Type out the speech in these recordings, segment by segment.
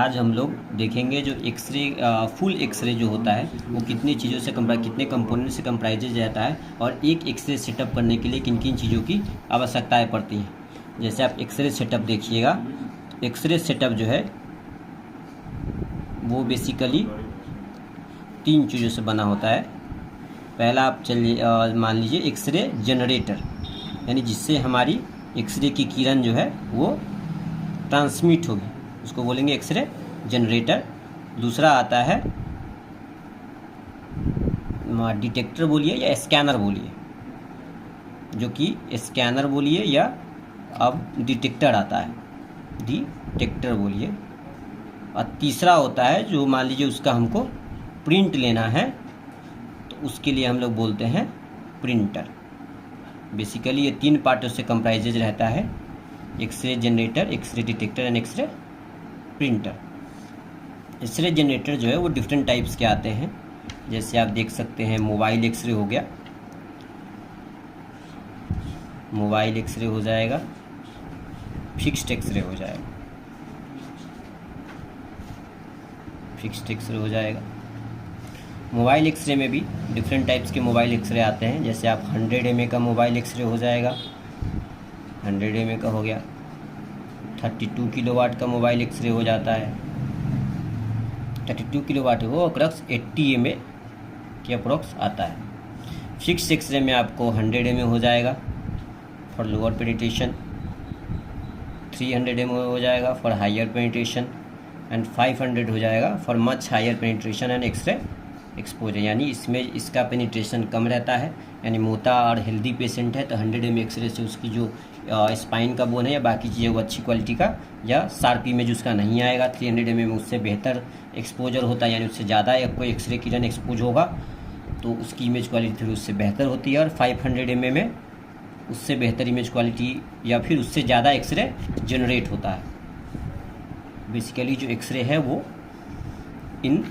आज हम लोग देखेंगे जो एक्सरे फुल एक्सरे जो होता है वो कितनी चीज़ों से कितने कंपोनेंट से कंप्राइज रहता है और एक एक्सरे सेटअप करने के लिए किन किन चीज़ों की आवश्यकताएं पड़ती हैं। जैसे आप एक्सरे सेटअप देखिएगा, एक्सरे सेटअप जो है वो बेसिकली 3 चीज़ों से बना होता है। पहला आप चलिए मान लीजिए एक्सरे जनरेटर, यानी जिससे हमारी एक्सरे की किरण जो है वो ट्रांसमिट होगी, उसको बोलेंगे एक्सरे जनरेटर। दूसरा आता है डिटेक्टर बोलिए या स्कैनर बोलिए, जो कि स्कैनर बोलिए या अब डिटेक्टर आता है, डिटेक्टर बोलिए। और तीसरा होता है जो मान लीजिए उसका हमको प्रिंट लेना है तो उसके लिए हम लोग बोलते हैं प्रिंटर। बेसिकली ये 3 पार्टों से कंप्राइजेज रहता है, xray generator, xray detector and xray printer. Xray generator जो है वो डिफरेंट टाइप्स के आते हैं, जैसे आप देख सकते हैं मोबाइल एक्सरे हो गया, मोबाइल एक्सरे हो जाएगा, फिक्स्ड एक्सरे हो जाएगा, फिक्स्ड एक्सरे हो जाएगा। मोबाइल एक्सरे में भी डिफरेंट टाइप्स के मोबाइल एक्सरे आते हैं, जैसे आप 100 mA का मोबाइल एक्सरे हो जाएगा, 100 mA का हो गया। 32 किलोवाट का मोबाइल एक्सरे हो जाता है, 32 किलोवाट वो अप्रॉक्स 80 mA के अप्रॉक्स आता है। फिक्स एक्सरे में आपको 100 mA हो जाएगा फॉर लोअर पेनिट्रेशन, 300 mA हो जाएगा फॉर हायर पेनिट्रेशन एंड 500 हो जाएगा for much higher penetration and xray exposure. यानी इसमें इसका पेनिट्रेशन कम रहता है, यानी मोटा और हेल्दी पेशेंट है तो 100 mA एक्सरे से उसकी जो स्पाइन का बोन है या बाकी चीज़ें वो अच्छी क्वालिटी का या शार्प इमेज उसका नहीं आएगा। 300 mA में उससे बेहतर एक्सपोजर होता है, यानी उससे ज़्यादा कोई एक्सरे किरण एक्सपोज होगा तो उसकी इमेज क्वालिटी फिर उससे बेहतर होती है। और 500 mA में उससे बेहतर इमेज क्वालिटी या फिर उससे ज़्यादा एक्सरे जनरेट होता है। बेसिकली जो एक्सरे है वो इन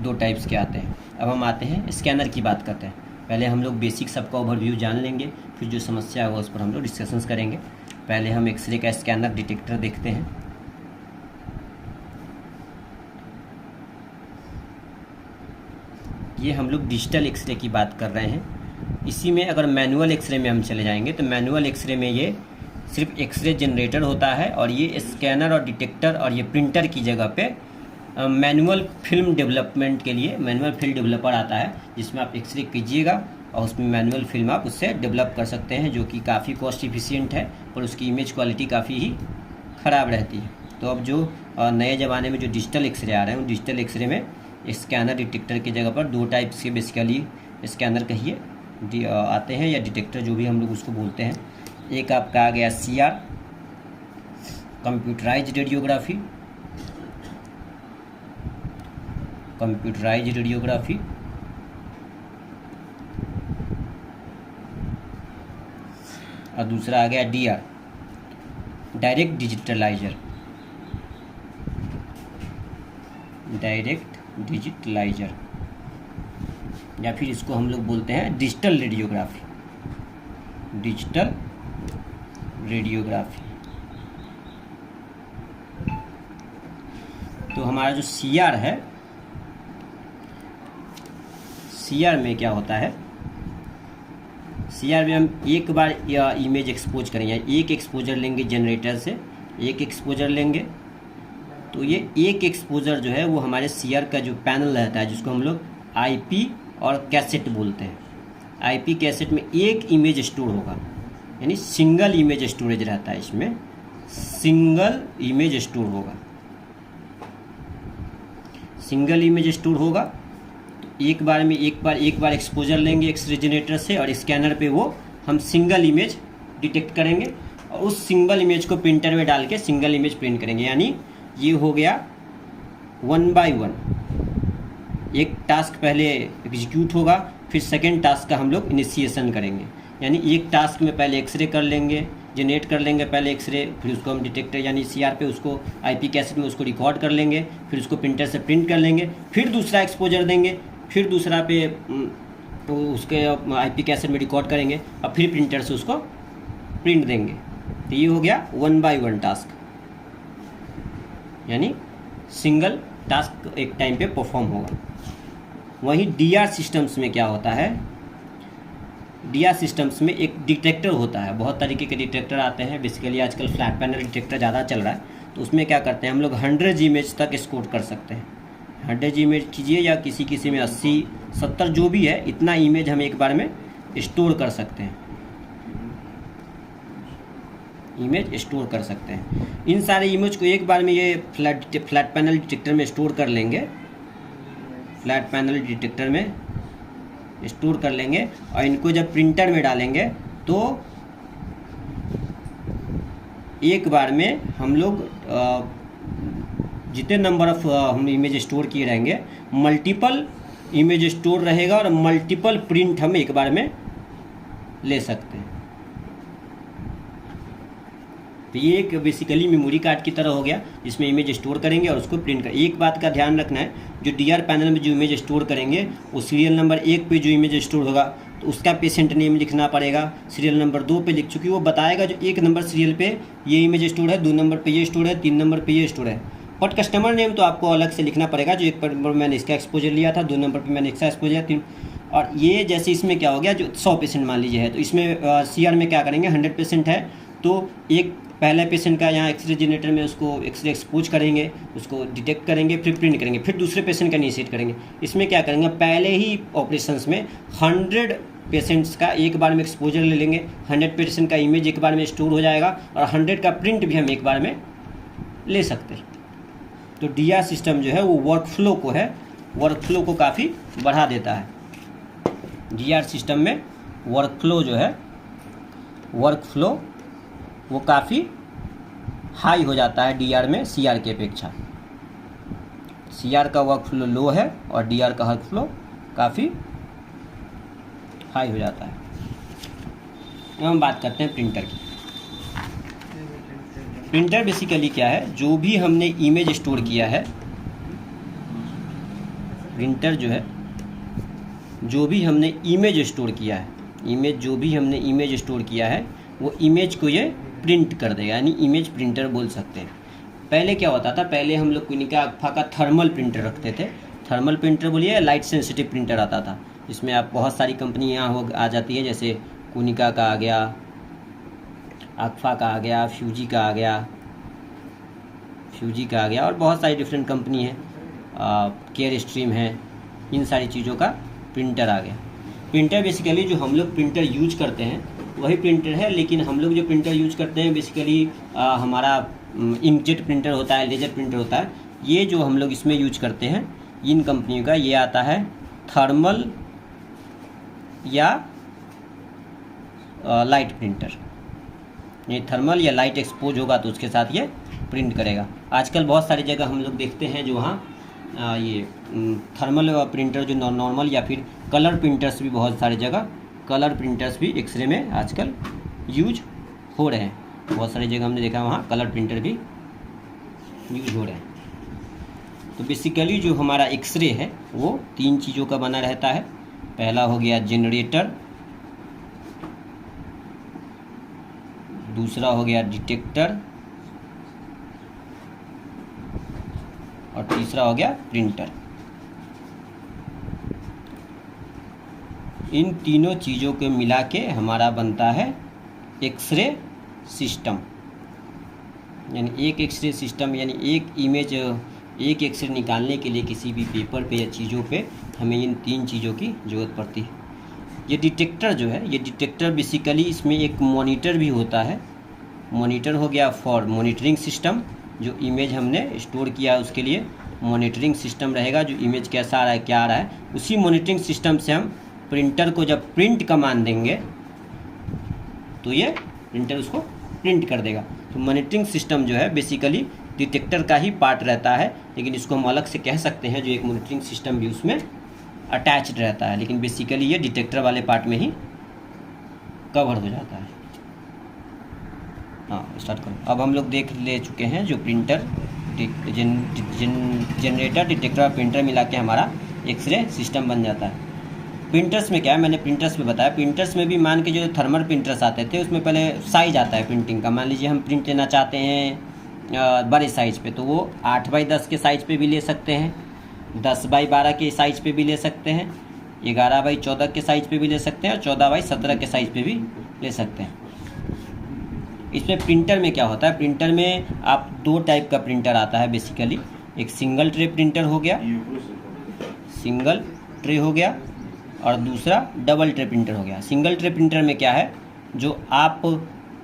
2 टाइप्स के आते हैं। अब हम आते हैं स्कैनर की बात करते हैं। पहले हम लोग बेसिक सबका ओवरव्यू जान लेंगे, फिर जो समस्या है उस पर हम लोग डिस्कशंस करेंगे। पहले हम एक्सरे का स्कैनर डिटेक्टर देखते हैं। ये हम लोग डिजिटल एक्सरे की बात कर रहे हैं। इसी में अगर मैनुअल एक्सरे में हम चले जाएंगे तो मैनुअल एक्सरे में ये सिर्फ एक्सरे जनरेटर होता है और ये स्कैनर और डिटेक्टर और ये प्रिंटर की जगह पे मैनुअल फिल्म डेवलपमेंट के लिए मैनुअल फिल्म डेवलपर आता है, जिसमें आप एक्सरे कीजिएगा और उसमें मैनुअल फिल्म आप उससे डेवलप कर सकते हैं, जो कि काफ़ी कॉस्ट इफिशिएंट है और उसकी इमेज क्वालिटी काफ़ी ही ख़राब रहती है। तो अब जो नए ज़माने में जो डिजिटल एक्सरे आ रहे हैं, डिजिटल एक्सरे में स्कैनर डिटेक्टर की जगह पर 2 टाइप्स के बेसिकली स्कैनर कहिए आते हैं या डिटेक्टर जो भी हम लोग उसको बोलते हैं। एक आपका आ गया CR, computerised radiography, computerised radiography. और दूसरा आ गया DR, डायरेक्ट डिजिटलाइजर, डायरेक्ट डिजिटलाइजर, या फिर इसको हम लोग बोलते हैं डिजिटल रेडियोग्राफी, डिजिटल रेडियोग्राफी। तो हमारा जो CR है, CR में क्या होता है, CR में हम एक बार इमेज एक्सपोज करेंगे, एक एक्सपोजर लेंगे जनरेटर से, एक एक्सपोजर लेंगे तो ये एक एक्सपोजर जो है वो हमारे CR का जो पैनल रहता है, जिसको हम लोग IP और कैसेट बोलते हैं। IP कैसेट में एक इमेज स्टोर होगा, यानी सिंगल इमेज स्टोरेज रहता है, इसमें सिंगल इमेज स्टोर होगा, सिंगल इमेज स्टोर होगा। तो एक बार एक्सपोजर लेंगे एक्सरे जनरेटर से और स्कैनर पे वो हम सिंगल इमेज डिटेक्ट करेंगे और उस सिंगल इमेज को प्रिंटर में डाल के सिंगल इमेज प्रिंट करेंगे। यानी ये हो गया 1 by 1, एक टास्क पहले एग्जीक्यूट होगा, फिर सेकेंड टास्क का हम लोग इनिशिएशन करेंगे। यानी एक टास्क में पहले एक्सरे कर लेंगे, जनरेट कर लेंगे पहले एक्सरे, फिर उसको हम डिटेक्टर यानी CR पे उसको IP कैसेट में उसको रिकॉर्ड कर लेंगे, फिर उसको प्रिंटर से प्रिंट कर लेंगे, फिर दूसरा एक्सपोजर देंगे, फिर दूसरा पे उसके IP कैसेट में रिकॉर्ड करेंगे और फिर प्रिंटर से उसको प्रिंट देंगे। तो ये हो गया 1 by 1 टास्क, यानी सिंगल टास्क एक टाइम पे परफॉर्म होगा। वहीं डीआर सिस्टम्स में क्या होता है, डीआर सिस्टम्स में एक डिटेक्टर होता है, बहुत तरीके के डिटेक्टर आते हैं। बेसिकली आजकल फ्लैट पैनल डिटेक्टर ज़्यादा चल रहा है, तो उसमें क्या करते हैं हम लोग 100 इमेज तक स्कोर कर सकते हैं। 100 इमेज कीजिए या किसी में 80 70 जो भी है, इतना इमेज हम एक बार में स्टोर कर सकते हैं, इमेज स्टोर कर सकते हैं। इन सारे इमेज को एक बार में ये फ्लैट पैनल डिटेक्टर में स्टोर कर लेंगे, फ्लैट पैनल डिटेक्टर में स्टोर कर लेंगे और इनको जब प्रिंटर में डालेंगे तो एक बार में हम लोग जितने नंबर ऑफ हम इमेज स्टोर किए रहेंगे, मल्टीपल इमेज स्टोर रहेगा और मल्टीपल प्रिंट हम एक बार में ले सकते हैं। तो ये एक बेसिकली मेमोरी कार्ड की तरह हो गया, जिसमें इमेज स्टोर करेंगे और उसको प्रिंट कर। एक बात का ध्यान रखना है, जो डीआर पैनल में जो इमेज स्टोर करेंगे वो सीरियल नंबर 1 पे जो इमेज स्टोर होगा तो उसका पेशेंट नेम लिखना पड़ेगा। सीरियल नंबर 2 पे लिख चुकी वो बताएगा जो 1 नंबर सीरियल पे ये इमेज स्टोर है, 2 नंबर पे ये स्टोर है, 3 नंबर पे ये स्टोर है। बट कस्टमर नेम तो आपको अलग से लिखना पड़ेगा, जो 1 नंबर मैंने इसका एक्सपोजर लिया था, 2 नंबर पर मैंने इसका एक्सपोजर 3। और ये जैसे इसमें क्या हो गया, जो 100 पेशेंट मान लीजिए है, तो इसमें सीआर में क्या करेंगे, 100 पेशेंट है तो एक पहले पेशेंट का यहाँ एक्सरे जनरेटर में उसको एक्सरे एक्सपोज करेंगे, उसको डिटेक्ट करेंगे, फिर प्रिंट करेंगे, फिर दूसरे पेशेंट का इनिशिएट करेंगे। इसमें क्या करेंगे, पहले ही ऑपरेशंस में 100 पेशेंट्स का एक बार में एक्सपोजर ले लेंगे, 100 पेशेंट का इमेज एक बार में स्टोर हो जाएगा और 100 का प्रिंट भी हम एक बार में ले सकते हैं। तो डीआर सिस्टम जो है वो वर्कफ्लो को काफ़ी बढ़ा देता है। डीआर सिस्टम में वर्कफ्लो जो है, वर्कफ्लो वो काफ़ी हाई हो जाता है डीआर में सीआर की अपेक्षा। सीआर का वर्कफ्लो लो है और डीआर का वर्कफ्लो काफ़ी हाई हो जाता है। अब हम बात करते हैं प्रिंटर की। प्रिंटर बेसिकली क्या है, जो भी हमने इमेज स्टोर किया है, प्रिंटर जो है जो भी हमने इमेज स्टोर किया है, जो भी हमने इमेज स्टोर किया है वो इमेज को ये प्रिंट कर देगा, यानी इमेज प्रिंटर बोल सकते हैं। पहले क्या होता था, पहले हम लोग क्लिनिका अल्फा का थर्मल प्रिंटर रखते थे। थर्मल प्रिंटर बोलिए, लाइट सेंसिटिव प्रिंटर आता था, जिसमें आप बहुत सारी कंपनी यहाँ आ जाती है, जैसे क्लिनिका का आ गया, अल्फा का आ गया, फ्यूजी का आ गया और बहुत सारी डिफरेंट कंपनी है, केयर स्ट्रीम है, इन सारी चीज़ों का प्रिंटर आ गया। प्रिंटर बेसिकली जो हम लोग प्रिंटर यूज करते हैं वही प्रिंटर है, लेकिन हम लोग जो प्रिंटर यूज करते हैं बेसिकली हमारा इंकजेट प्रिंटर होता है, लेजर प्रिंटर होता है। ये जो हम लोग इसमें यूज करते हैं इन कंपनियों का, ये आता है थर्मल या लाइट प्रिंटर। ये थर्मल या लाइट एक्सपोज होगा तो उसके साथ ये प्रिंट करेगा। आजकल बहुत सारी जगह हम लोग देखते हैं जो वहाँ ये थर्मल प्रिंटर जो नॉर्मल या फिर कलर प्रिंटर्स भी, बहुत सारी जगह कलर प्रिंटर्स भी एक्सरे में आजकल यूज हो रहे हैं। बहुत सारी जगह हमने देखा वहाँ कलर प्रिंटर भी यूज हो रहे हैं। तो बेसिकली जो हमारा एक्सरे है वो 3 चीज़ों का बना रहता है। पहला हो गया जनरेटर, दूसरा हो गया डिटेक्टर और तीसरा हो गया प्रिंटर। इन तीनों चीज़ों को मिला के हमारा बनता है एक्सरे सिस्टम। यानी एक एक्सरे सिस्टम, यानी एक इमेज, एक एक्सरे निकालने के लिए किसी भी पेपर पे या चीज़ों पे हमें इन 3 चीज़ों की ज़रूरत पड़ती है। ये डिटेक्टर जो है, ये डिटेक्टर बेसिकली इसमें एक मॉनिटर भी होता है। मॉनिटर हो गया फॉर मॉनिटरिंग सिस्टम, जो इमेज हमने स्टोर किया है उसके लिए मॉनिटरिंग सिस्टम रहेगा, जो इमेज कैसा आ रहा है क्या आ रहा है, उसी मॉनिटरिंग सिस्टम से हम प्रिंटर को जब प्रिंट कमांड देंगे तो ये प्रिंटर उसको प्रिंट कर देगा। तो मॉनिटरिंग सिस्टम जो है बेसिकली डिटेक्टर का ही पार्ट रहता है, लेकिन इसको हम अलग से कह सकते हैं जो एक मॉनिटरिंग सिस्टम भी उसमें अटैच्ड रहता है, लेकिन बेसिकली ये डिटेक्टर वाले पार्ट में ही कवर हो जाता है। हाँ, स्टार्ट करो। अब हम लोग देख ले चुके हैं जो प्रिंटर, जनरेटर, डिटेक्टर और प्रिंटर मिला के हमारा एक्सरे सिस्टम बन जाता है। प्रिंटर्स में क्या है, मैंने प्रिंटर्स में बताया। प्रिंटर्स में भी मान के जो थर्मल प्रिंटर्स आते थे उसमें पहले साइज आता है प्रिंटिंग का। मान लीजिए हम प्रिंट लेना चाहते हैं बड़े साइज़ पे, तो वो 8x10 के साइज़ पे भी ले सकते हैं, 10x12 के साइज़ पे भी ले सकते हैं, 11x14 के साइज़ पे भी ले सकते हैं और 14x17 के साइज़ पे भी ले सकते हैं। इसमें प्रिंटर में क्या होता है, प्रिंटर में आप 2 टाइप का प्रिंटर आता है बेसिकली। एक सिंगल ट्रे प्रिंटर हो गया, सिंगल ट्रे हो गया, और दूसरा डबल ट्रे प्रिंटर हो गया। सिंगल ट्रे प्रिंटर में क्या है, जो आप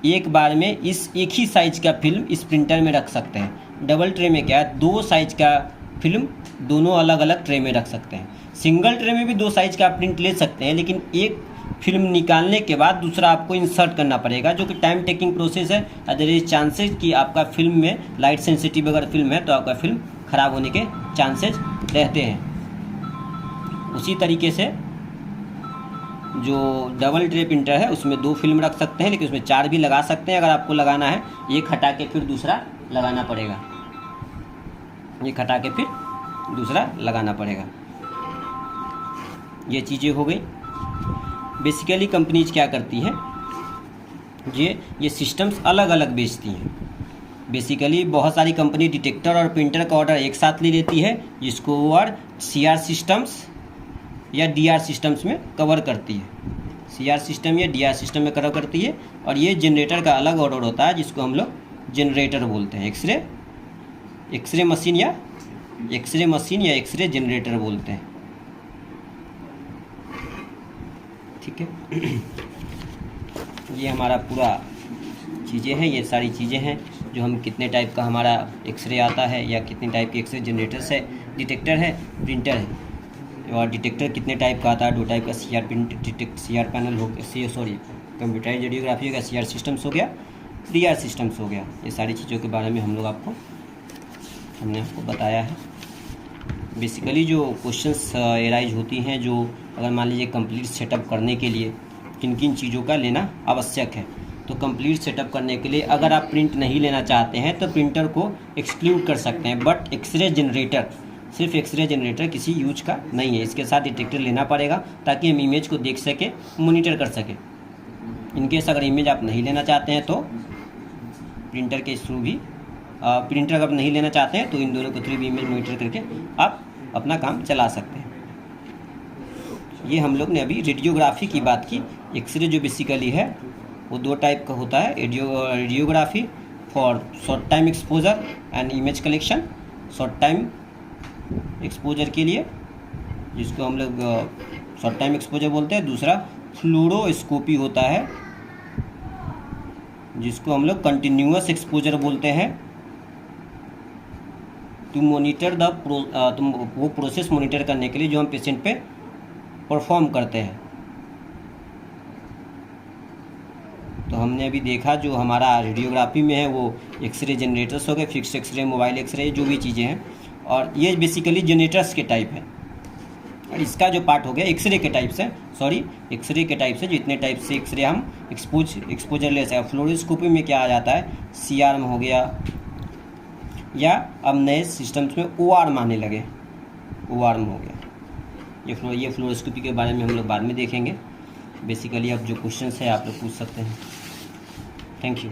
एक बार में एक ही साइज का फिल्म इस प्रिंटर में रख सकते हैं। डबल ट्रे में क्या है, 2 साइज का फिल्म दोनों अलग अलग ट्रे में रख सकते हैं। सिंगल ट्रे में भी 2 साइज का प्रिंट ले सकते हैं, लेकिन एक फिल्म निकालने के बाद दूसरा आपको इंसर्ट करना पड़ेगा, जो कि टाइम टेकिंग प्रोसेस है। अदर इज चांसेस कि आपका फिल्म में लाइट सेंसिटिव अगर फिल्म है तो आपका फिल्म ख़राब होने के चांसेस रहते हैं। उसी तरीके से जो डबल ट्रे प्रिंटर है उसमें 2 फिल्म रख सकते हैं, लेकिन उसमें 4 भी लगा सकते हैं अगर आपको लगाना है। एक हटा के फिर दूसरा लगाना पड़ेगा, एक हटा के फिर दूसरा लगाना पड़ेगा। ये चीज़ें हो गई। बेसिकली कंपनीज क्या करती हैं, ये सिस्टम्स अलग अलग बेचती हैं। बेसिकली बहुत सारी कंपनी डिटेक्टर और प्रिंटर का ऑर्डर एक साथ ले लेती है, जिसको वो और CR सिस्टम्स या DR सिस्टम्स में कवर करती है। CR सिस्टम या DR सिस्टम में कवर करती है। और ये जनरेटर का अलग ऑर्डर होता है, जिसको हम लोग जनरेटर बोलते हैं। एक्सरे मशीन या एक्सरे जनरेटर बोलते हैं। ठीक है। ये हमारा पूरा चीज़ें हैं, ये सारी चीज़ें हैं जो हम कितने टाइप का हमारा एक्सरे आता है या कितने टाइप के एक्सरे जनरेटर्स है, डिटेक्टर है, प्रिंटर है। और डिटेक्टर कितने टाइप का आता है, 2 टाइप का, CR पैनल हो गया, कंप्यूटराइज्ड रेडियोग्राफी हो गया, CR सिस्टम्स हो गया, DR सिस्टम्स हो गया। ये सारी चीज़ों के बारे में हमने आपको बताया है। बेसिकली जो क्वेश्चंस एराइज होती हैं, जो अगर मान लीजिए कंप्लीट सेटअप करने के लिए किन किन चीज़ों का लेना आवश्यक है, तो कंप्लीट सेटअप करने के लिए अगर आप प्रिंट नहीं लेना चाहते हैं तो प्रिंटर को एक्सक्लूड कर सकते हैं। बट एक्सरे जनरेटर, सिर्फ एक्सरे जनरेटर किसी यूज का नहीं है, इसके साथ डिटेक्टर लेना पड़ेगा ताकि हम इमेज को देख सकें, मॉनिटर कर सकें। इनकेस अगर इमेज आप नहीं लेना चाहते हैं तो प्रिंटर के थ्रू भी, प्रिंटर अगर नहीं लेना चाहते हैं तो इन दोनों के थ्रू भी इमेज मॉनिटर करके आप अपना काम चला सकते हैं। ये हम लोग ने अभी रेडियोग्राफी की बात की। एक्सरे जो बेसिकली है वो 2 टाइप का होता है। Radiography for short time exposure and image collection, short time exposure के लिए, जिसको हम लोग शॉर्ट टाइम एक्सपोजर बोलते हैं। दूसरा फ्लोरोस्कोपी होता है, जिसको हम लोग कंटिन्यूअस एक्सपोजर बोलते हैं। टू मॉनिटर वो प्रोसेस मॉनिटर करने के लिए जो हम पेशेंट पे परफॉर्म करते हैं। तो हमने अभी देखा जो हमारा रेडियोग्राफी में है वो एक्सरे जनरेटर्स हो गए, फिक्स्ड एक्सरे, मोबाइल एक्सरे, जो भी चीज़ें हैं। और ये बेसिकली जनरेटर्स के टाइप है। और इसका जो पार्ट हो गया एक्सरे के टाइप से, एक्सरे के टाइप से, जो इतने टाइप से एक्सरे हम एक्सपोजर ले सकते हैं। फ्लोरोस्कोपी में क्या आ जाता है, CR में हो गया, या अब नए सिस्टम्स में OR में आने लगे, OR में हो गया। ये फ्लोरोस्कोपी के बारे में हम लोग बाद में देखेंगे। बेसिकली अब जो क्वेश्चंस है आप लोग पूछ सकते हैं। Thank you.